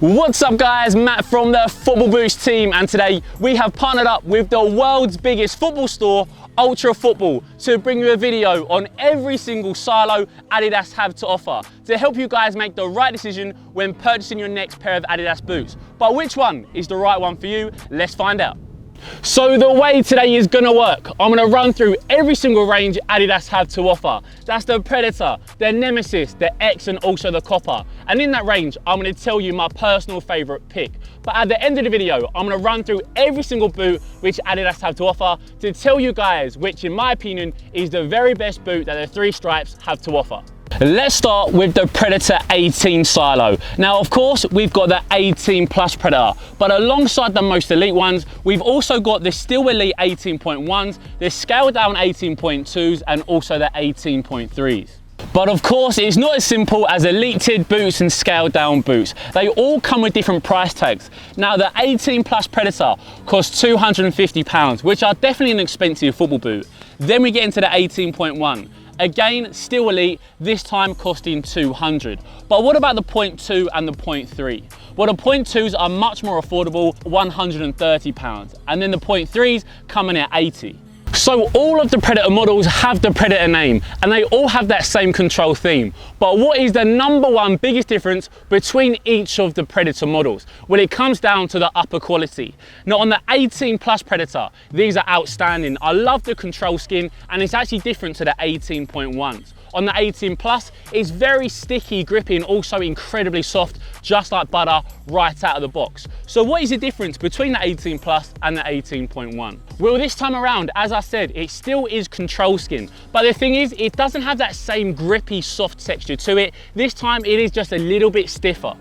What's up guys, Matt from the Football Boost team, and today we have partnered up with the world's biggest football store, Ultra Football, to bring you a video on every single silo Adidas have to offer to help you guys make the right decision when purchasing your next pair of Adidas boots. But which one is the right one for you? Let's find out. So the way today is gonna work, I'm gonna run through every single range Adidas have to offer. That's the Predator, the Nemesis, the X, and also the Copper. And in that range, I'm gonna tell you my personal favorite pick. But at the end of the video, I'm gonna run through every single boot which Adidas have to offer to tell you guys which, in my opinion, is the very best boot that the three stripes have to offer. Let's start with the Predator 18 silo. Now, of course, we've got the 18 Plus Predator, but alongside the most elite ones, we've also got the still elite 18.1s, the scaled down 18.2s, and also the 18.3s. But of course, it's not as simple as elite-tiered boots and scaled down boots. They all come with different price tags. Now, the 18 Plus Predator costs £250, which are definitely an expensive football boot. Then we get into the 18.1. Again, still elite, this time costing £200. But what about the 0.2 and the 0.3? Well, the 0.2s are much more affordable, £130. And then the 0.3s coming at £80. So all of the Predator models have the Predator name and they all have that same control theme. But what is the number one biggest difference between each of the Predator models? Well, it comes down to the upper quality. Now on the 18 Plus Predator, these are outstanding. I love the control skin and it's actually different to the 18.1s. On the 18 Plus, it's very sticky, grippy, and also incredibly soft, just like butter right out of the box. So what is the difference between the 18 Plus and the 18.1? Well, this time around, as I said, it still is control skin, but the thing is, it doesn't have that same grippy, soft texture to it. This time, it is just a little bit stiffer.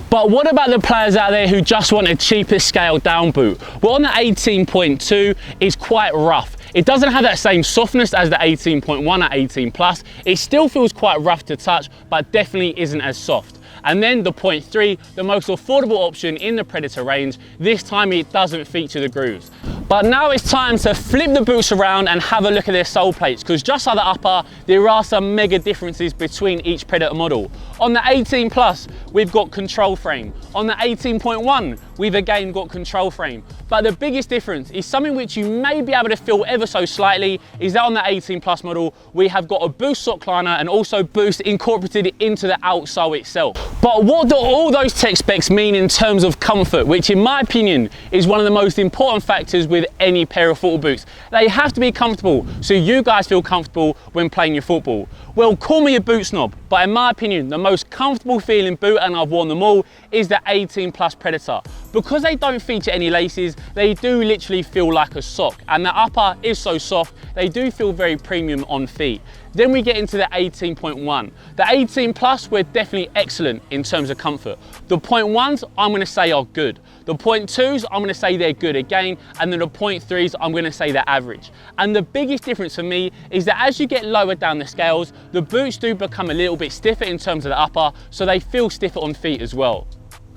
But what about the players out there who just want a cheaper scaled down boot? Well, on the 18.2, it's quite rough. It doesn't have that same softness as the 18.1 at 18 Plus. It still feels quite rough to touch, but definitely isn't as soft. And then the 0.3, the most affordable option in the Predator range, this time it doesn't feature the grooves. But now it's time to flip the boots around and have a look at their sole plates, because just like the upper, there are some mega differences between each Predator model. On the 18 Plus, we've got control frame. On the 18.1, we've again got control frame. But the biggest difference is something which you may be able to feel ever so slightly, is that on the 18 Plus model, we have got a boost sock liner and also boost incorporated into the outsole itself. But what do all those tech specs mean in terms of comfort, which in my opinion is one of the most important factors with any pair of football boots? They have to be comfortable, so you guys feel comfortable when playing your football. Well, call me a boot snob, but in my opinion, the most comfortable feeling boot, and I've worn them all, is the 18 Plus Predator. Because they don't feature any laces, they do literally feel like a sock, and the upper is so soft, they do feel very premium on feet. Then we get into the 18.1. The 18 Plus were definitely excellent in terms of comfort. The 0.1s, I'm gonna say are good. The 0.2s, I'm gonna say they're good again, and then the 0.3s, I'm gonna say they're average. And the biggest difference for me is that as you get lower down the scales, the boots do become a little bit stiffer in terms of the upper, so they feel stiffer on feet as well.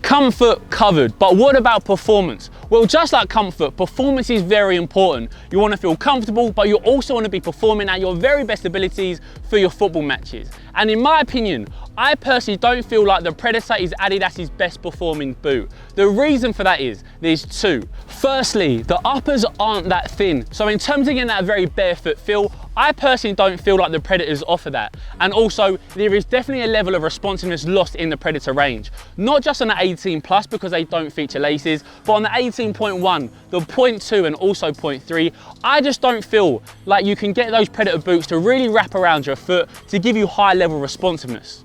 Comfort covered, but what about performance? Well, just like comfort, performance is very important. You want to feel comfortable, but you also want to be performing at your very best abilities for your football matches. And in my opinion, I personally don't feel like the Predator is Adidas's best performing boot. The reason for that is, there's two. Firstly, the uppers aren't that thin. So in terms of getting that very barefoot feel, I personally don't feel like the Predators offer that. And also, there is definitely a level of responsiveness lost in the Predator range. Not just on the 18 Plus because they don't feature laces, but on the 18.1, the 0.2 and also 0.3, I just don't feel like you can get those Predator boots to really wrap around your foot to give you high level responsiveness.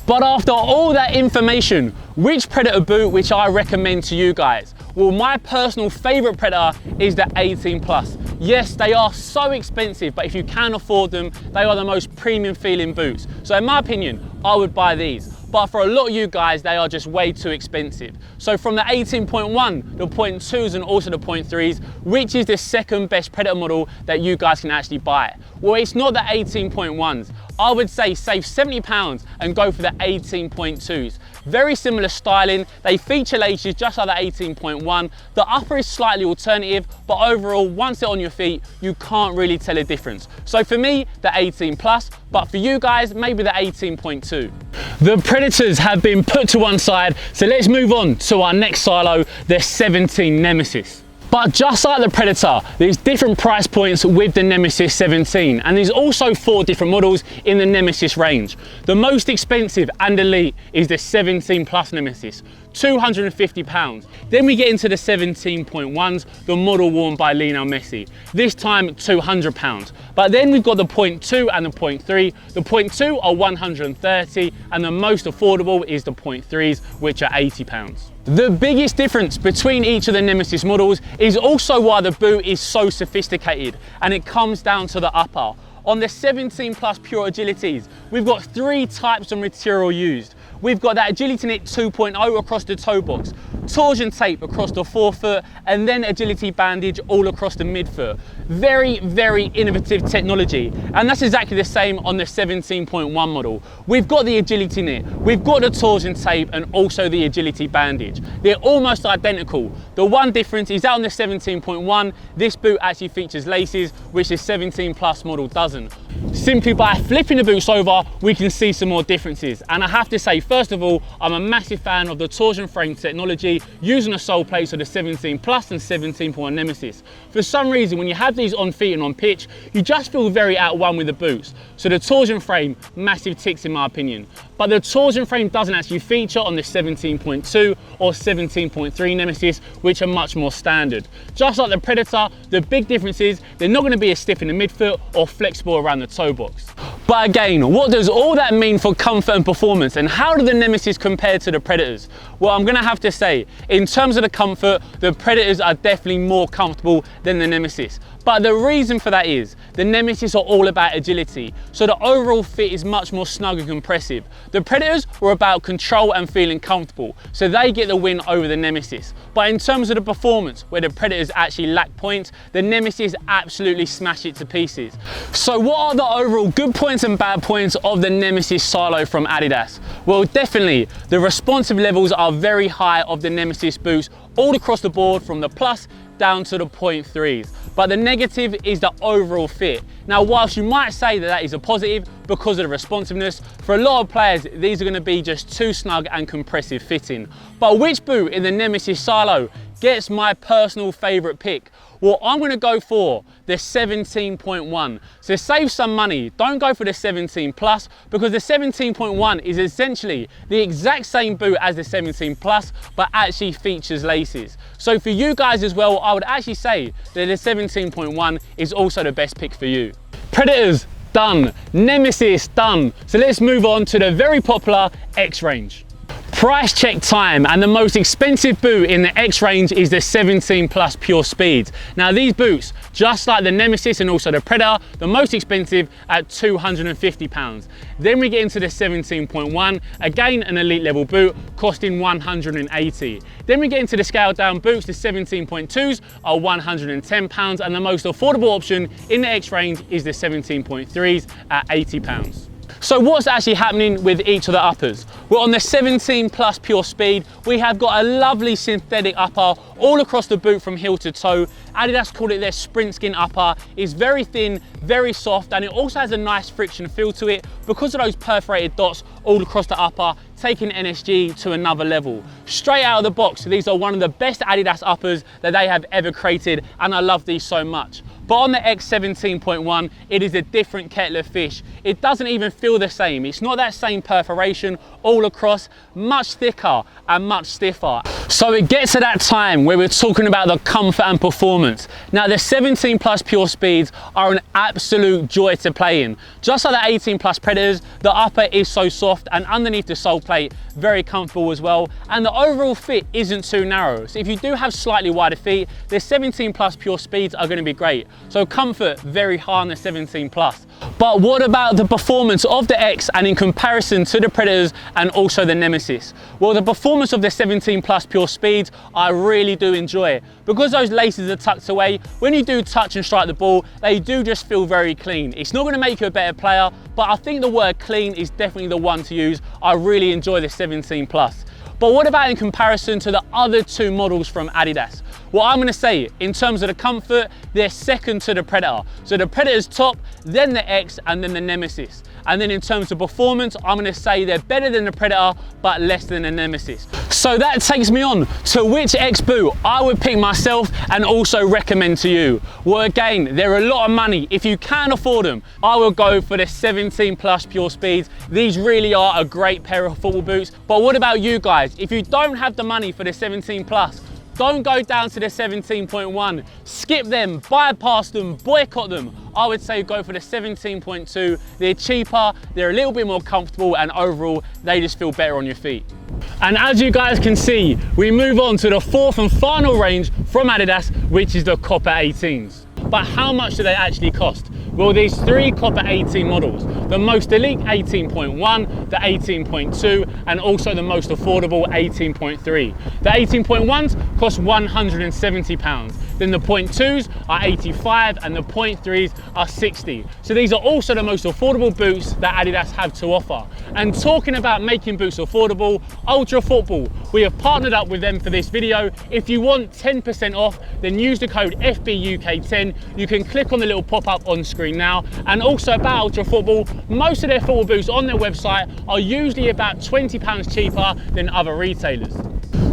But after all that information, which Predator boot which I recommend to you guys? Well, my personal favorite Predator is the 18 Plus. Yes, they are so expensive, but if you can afford them, they are the most premium feeling boots. So in my opinion, I would buy these. But for a lot of you guys, they are just way too expensive. So from the 18.1, the 0.2s and also the 0.3s, which is the second best Predator model that you guys can actually buy? Well, it's not the 18.1s. I would say save £70 and go for the 18.2s. very similar styling. They feature laces just like the 18.1. The upper is slightly alternative, but overall, once they're on your feet, you can't really tell a difference. So for me, the 18 plus, but for you guys, maybe the 18.2. The Predators have been put to one side, so let's move on to our next silo, the 17 Nemesis. But just like the Predator, there's different price points with the Nemesis 17, and there's also 4 different models in the Nemesis range. The most expensive and elite is the 17 plus Nemesis, £250. Then we get into the 17.1s, the model worn by Lionel Messi, this time £200. But then we've got the 0.2 and the 0.3. The 0.2 are £130, and the most affordable is the 0.3s, which are £80. The biggest difference between each of the Nemesis models is also why the boot is so sophisticated, and it comes down to the upper. On the 17 plus Pure Agilities, we've got 3 types of material used. We've got that Agility Knit 2.0 across the toe box, torsion tape across the forefoot, and then agility bandage all across the midfoot. Very, very innovative technology. And that's exactly the same on the 17.1 model. We've got the Agility Knit, we've got the torsion tape, and also the agility bandage. They're almost identical. The one difference is that on the 17.1, this boot actually features laces, which the 17 plus model doesn't. Simply by flipping the boots over, we can see some more differences. And I have to say, first of all, I'm a massive fan of the torsion frame technology using the sole plates of the 17 plus and 17.1 Nemesis. For some reason, when you have these on feet and on pitch, you just feel very at one with the boots. So the torsion frame, massive ticks in my opinion. But the torsion frame doesn't actually feature on the 17.2 or 17.3 Nemesis, which are much more standard. Just like the Predator, the big difference is they're not going to be as stiff in the midfoot or flexible around the toe box. But again, what does all that mean for comfort and performance, and how do the Nemesis compare to the Predators? Well, I'm going to have to say, in terms of the comfort, the Predators are definitely more comfortable than the Nemesis. But the reason for that is the Nemesis are all about agility, so the overall fit is much more snug and compressive. The Predators were about control and feeling comfortable, so they get the win over the Nemesis. But in terms of the performance, where the Predators actually lack points, the Nemesis absolutely smash it to pieces. So what are the overall good points and bad points of the Nemesis silo from Adidas? Well, definitely the responsive levels are very high of the Nemesis boots all across the board, from the plus down to the 0.3s. But the negative is the overall fit. Now, whilst you might say that that is a positive because of the responsiveness, for a lot of players, these are going to be just too snug and compressive fitting. But which boot in the Nemesis silo gets my personal favourite pick? Well, I'm going to go for the 17.1. So save some money, don't go for the 17 plus, because the 17.1 is essentially the exact same boot as the 17 plus, but actually features laces. So for you guys as well, I would actually say that the 17.1 is also the best pick for you. Predators, done. Nemesis, done. So let's move on to the very popular X range. Price check time, and the most expensive boot in the X range is the 17 plus Pure Speeds. Now these boots, just like the Nemesis and also the Predator, the most expensive at £250. Then we get into the 17.1, again an elite level boot, costing £180. Then we get into the scaled down boots, the 17.2s are £110, and the most affordable option in the X range is the 17.3s at £80. So what's actually happening with each of the uppers? Well, on the 17 plus Pure Speed, we have got a lovely synthetic upper all across the boot from heel to toe. Adidas call it their sprint skin upper. It's very thin, very soft, and it also has a nice friction feel to it because of those perforated dots all across the upper, taking NSG to another level. Straight out of the box, these are one of the best Adidas uppers that they have ever created, and I love these so much. But on the X 17.1, it is a different kettle of fish. It doesn't even feel the same. It's not that same perforation all across, much thicker and much stiffer. So it gets to that time where we're talking about the comfort and performance. Now the 17 plus Pure Speeds are an absolute joy to play in. Just like the 18 plus Predators, the upper is so soft, and underneath the sole plate, very comfortable as well. And the overall fit isn't too narrow. So if you do have slightly wider feet, the 17 plus Pure Speeds are going to be great. So comfort, very high on the 17 plus. But what about the performance of the X and in comparison to the Predators and also the Nemesis? Well, the performance of the 17 Plus Pure Speeds, I really do enjoy. Because those laces are tucked away, when you do touch and strike the ball, they do just feel very clean. It's not going to make you a better player, but I think the word clean is definitely the one to use. I really enjoy the 17 Plus. But what about in comparison to the other two models from Adidas? Well, I'm going to say, in terms of the comfort, they're second to the Predator. So the Predator's top, then the X, and then the Nemesis. And then in terms of performance, I'm going to say they're better than the Predator, but less than the Nemesis. So that takes me on to which X boot I would pick myself and also recommend to you. Well, again, they're a lot of money. If you can afford them, I will go for the 17 Plus Pure Speeds. These really are a great pair of football boots. But what about you guys? If you don't have the money for the 17 Plus, don't go down to the 17.1, skip them, bypass them, boycott them. I would say go for the 17.2. They're cheaper, they're a little bit more comfortable, and overall, they just feel better on your feet. And as you guys can see, we move on to the fourth and final range from Adidas, which is the Copper 18s. But how much do they actually cost? Well, there's three Copper 18 models. The most elite 18.1, the 18.2, and also the most affordable 18.3. The 18.1s cost £170. Then the 0.2s are 85 and the 0.3s are 60. So these are also the most affordable boots that Adidas have to offer. And talking about making boots affordable, Ultra Football, we have partnered up with them for this video. If you want 10% off, then use the code FBUK10. You can click on the little pop-up on screen now. And also about Ultra Football, most of their football boots on their website are usually about £20 cheaper than other retailers.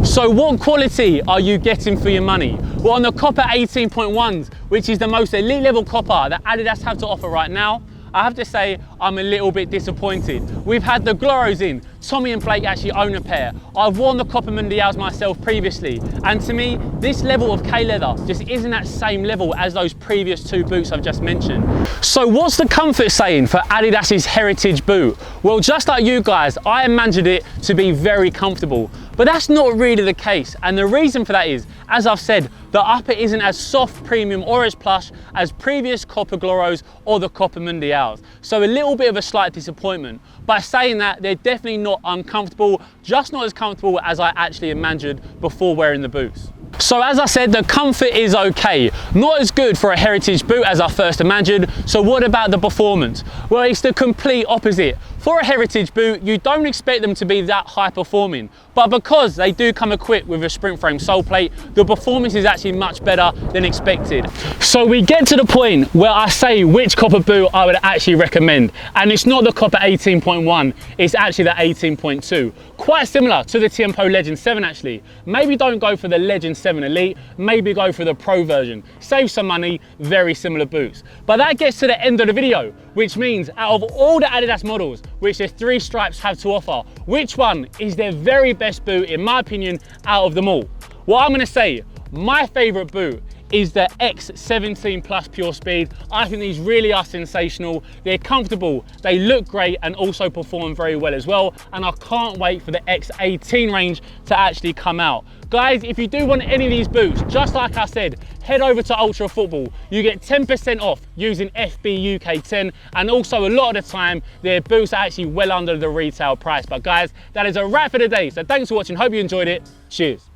So what quality are you getting for your money? Well, on the Copper 18.1s, which is the most elite level copper that Adidas have to offer right now, I have to say I'm a little bit disappointed. We've had the Gloros in. Tommy and Blake actually own a pair. I've worn the Copper Mundials myself previously, and to me, this level of K-leather just isn't that same level as those previous two boots I've just mentioned. So what's the comfort saying for Adidas's heritage boot? Well, just like you guys, I imagined it to be very comfortable, but that's not really the case. And the reason for that is, as I've said, the upper isn't as soft, premium, or as plush as previous Copper Gloros or the Copper Mundials. So a little bit of a slight disappointment. By saying that, they're definitely not uncomfortable, just not as comfortable as I actually imagined before wearing the boots. So as I said, the comfort is okay. Not as good for a heritage boot as I first imagined. So what about the performance? Well, it's the complete opposite. For a heritage boot, you don't expect them to be that high performing, but because they do come equipped with a sprint frame sole plate, the performance is actually much better than expected. So we get to the point where I say which Copper boot I would actually recommend, and it's not the Copper 18.1, it's actually the 18.2. Quite similar to the Tiempo Legend 7 actually. Maybe don't go for the Legend 7 Elite, maybe go for the Pro version. Save some money, very similar boots. But that gets to the end of the video, which means out of all the Adidas models, which the three stripes have to offer, which one is their very best boot, in my opinion, out of them all? Well, I'm gonna say, my favorite boot is the X17 Plus Pure Speed. I think these really are sensational. They're comfortable, they look great, and also perform very well as well. And I can't wait for the X18 range to actually come out. Guys, if you do want any of these boots, just like I said, head over to Ultra Football. You get 10% off using FBUK10, and also a lot of the time, their boots are actually well under the retail price. But guys, that is a wrap for the day. So thanks for watching, hope you enjoyed it. Cheers.